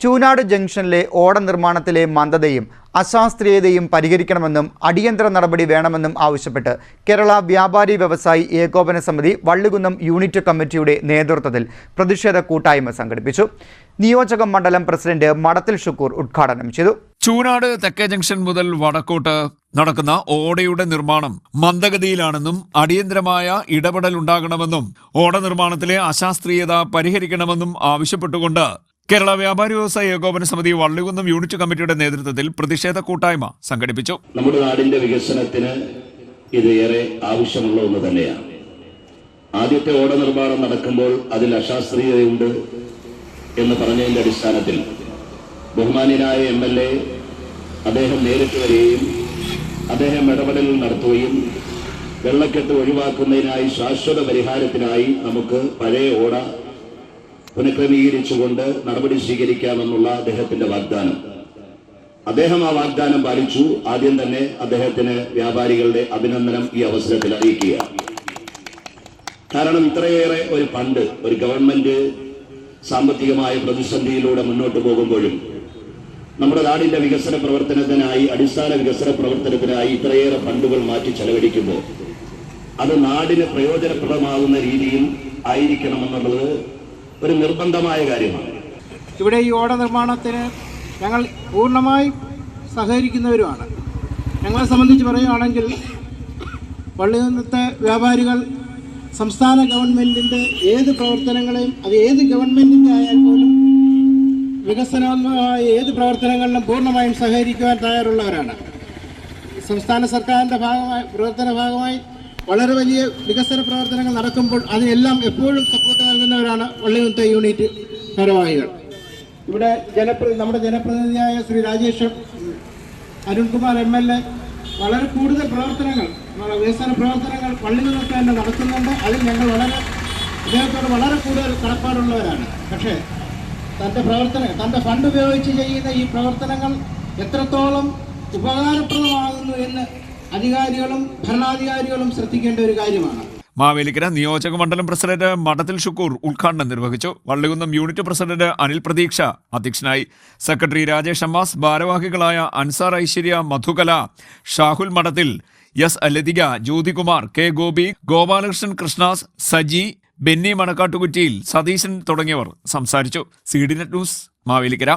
ചൂനാട് ജംഗ്ഷനിലെ ഓട നിർമ്മാണത്തിലെ മന്ദതയും അശാസ്ത്രീയതയും പരിഹരിക്കണമെന്നും അടിയന്തര നടപടി വേണമെന്നും ആവശ്യപ്പെട്ട് കേരള വ്യാപാരി വ്യവസായി ഏകോപന സമിതി വള്ളികുന്നം യൂണിറ്റ് കമ്മിറ്റിയുടെ നേതൃത്വത്തിൽ പ്രതിഷേധ കൂട്ടായ്മ സംഘടിപ്പിച്ചു. നിയോജക മണ്ഡലം പ്രസിഡന്റ് മടത്തിൽ ഷുക്കൂർ ഉദ്ഘാടനം ചെയ്തു. ചൂനാട് തെക്കേ ജംഗ്ഷൻ മുതൽ വടക്കോട്ട് നടക്കുന്ന ഓടയുടെ നിർമ്മാണം മന്ദഗതിയിലാണെന്നും അടിയന്തരമായ ഇടപെടൽ ഉണ്ടാകണമെന്നും ഓട നിർമ്മാണത്തിലെ അശാസ്ത്രീയത പരിഹരിക്കണമെന്നും ആവശ്യപ്പെട്ടുകൊണ്ട് കേരള വ്യാപാരി വ്യവസായ ഏകോപന സമിതി വള്ളികുന്നം യൂണിറ്റ് കമ്മിറ്റിയുടെ നേതൃത്വത്തിൽ പ്രതിഷേധ കൂട്ടായ്മ സംഘടിപ്പിച്ചു. നമ്മുടെ നാടിന്റെ വികസനത്തിന് ഇത് ഏറെ ആവശ്യമുള്ള ഒന്ന് തന്നെയാണ്. ആദ്യത്തെ ഓട നിർമ്മാണം നടക്കുമ്പോൾ അതിൽ അശാസ്ത്രീയതയുണ്ട് എന്ന് പറഞ്ഞതിന്റെ അടിസ്ഥാനത്തിൽ ബഹുമാന്യനായ MLA അദ്ദേഹം നേരിട്ട് വരികയും അദ്ദേഹം ഇടപെടൽ നടത്തുകയും വെള്ളക്കെട്ട് ഒഴിവാക്കുന്നതിനായി ശാശ്വത പരിഹാരത്തിനായി നമുക്ക് പഴയ ഓട പുനഃക്രമീകരിച്ചുകൊണ്ട് നടപടി സ്വീകരിക്കാമെന്നുള്ള അദ്ദേഹത്തിന്റെ വാഗ്ദാനം. അദ്ദേഹം ആ വാഗ്ദാനം പാലിച്ചു. ആദ്യം തന്നെ അദ്ദേഹത്തിന് വ്യാപാരികളുടെ അഭിനന്ദനം ഈ അവസരത്തിൽ അറിയിക്കുക. കാരണം ഇത്രയേറെ ഒരു ഫണ്ട് ഒരു ഗവൺമെന്റ് സാമ്പത്തികമായ പ്രതിസന്ധിയിലൂടെ മുന്നോട്ട് പോകുമ്പോഴും നമ്മുടെ നാടിന്റെ വികസന പ്രവർത്തനത്തിനായി അടിസ്ഥാന വികസന പ്രവർത്തനത്തിനായി ഇത്രയേറെ ഫണ്ടുകൾ മാറ്റി ചെലവഴിക്കുമ്പോൾ അത് നാടിന് പ്രയോജനപ്രദമാകുന്ന രീതിയിൽ ആയിരിക്കണമെന്നുള്ളത് ഒരു നിർബന്ധമായ കാര്യമാണ്. ഇവിടെ ഈ ഓട നിർമ്മാണത്തിന് ഞങ്ങൾ പൂർണ്ണമായി സഹകരിക്കുന്നവരുമാണ്. ഞങ്ങളെ സംബന്ധിച്ച് പറയുകയാണെങ്കിൽ വള്ളികുന്നത്തെ വ്യാപാരികൾ സംസ്ഥാന ഗവൺമെൻറ്റിൻ്റെ ഏത് പ്രവർത്തനങ്ങളെയും അത് ഏത് ഗവൺമെൻറ്റിൻ്റെ ആയാൽ പോലും വികസനമായ ഏത് പ്രവർത്തനങ്ങളിലും പൂർണ്ണമായും സഹകരിക്കുവാൻ തയ്യാറുള്ളവരാണ്. സംസ്ഥാന സർക്കാരിൻ്റെ പ്രവർത്തന ഭാഗമായി വളരെ വലിയ വികസന പ്രവർത്തനങ്ങൾ നടക്കുമ്പോൾ അതിനെല്ലാം എപ്പോഴും സപ്പോർട്ട് നൽകുന്നവരാണ് വള്ളികുന്നത്തെ യൂണിറ്റ് ഭാരവാഹികൾ. ഇവിടെ നമ്മുടെ ജനപ്രതിനിധിയായ ശ്രീ രാജേഷ് അരുൺകുമാർ MLA വളരെ കൂടുതൽ പ്രവർത്തനങ്ങൾ വികസന പ്രവർത്തനങ്ങൾ വള്ളികുന്നത്ത് തന്നെ നടത്തുന്നുണ്ട്. അതിൽ ഞങ്ങൾ അദ്ദേഹത്തോട് വളരെ കൂടുതൽ കടപ്പാടുള്ളവരാണ്. പക്ഷേ തൻ്റെ ഫണ്ട് ഉപയോഗിച്ച് ചെയ്യുന്ന ഈ പ്രവർത്തനങ്ങൾ എത്രത്തോളം ഉപകാരപ്രദമാകുന്നു എന്ന് അധികാരികളും ഭരണാധികാരികളും ശ്രദ്ധിക്കേണ്ട ഒരു കാര്യമാണ്. മാവേലിക്കര നിയോജക മണ്ഡലം പ്രസിഡന്റ് മടത്തിൽ ഷുക്കൂർ ഉദ്ഘാടനം നിർവഹിച്ചു. വള്ളികുന്നം യൂണിറ്റ് പ്രസിഡന്റ് അനിൽ പ്രതീക്ഷ അധ്യക്ഷനായി. സെക്രട്ടറി രാജേഷ് അമ്മാസ്, ഭാരവാഹികളായ അൻസാർ ഐശ്വര്യ, മധുകല, ഷാഹുൽ മടത്തിൽ, S ലതിക, ജ്യോതികുമാർ, K ഗോപി, ഗോപാലകൃഷ്ണൻ കൃഷ്ണാസ്, സജി, ബെന്നി മണക്കാട്ടുകുറ്റിയിൽ, സതീശൻ തുടങ്ങിയവർ സംസാരിച്ചു. CDNet news Mavelikkara.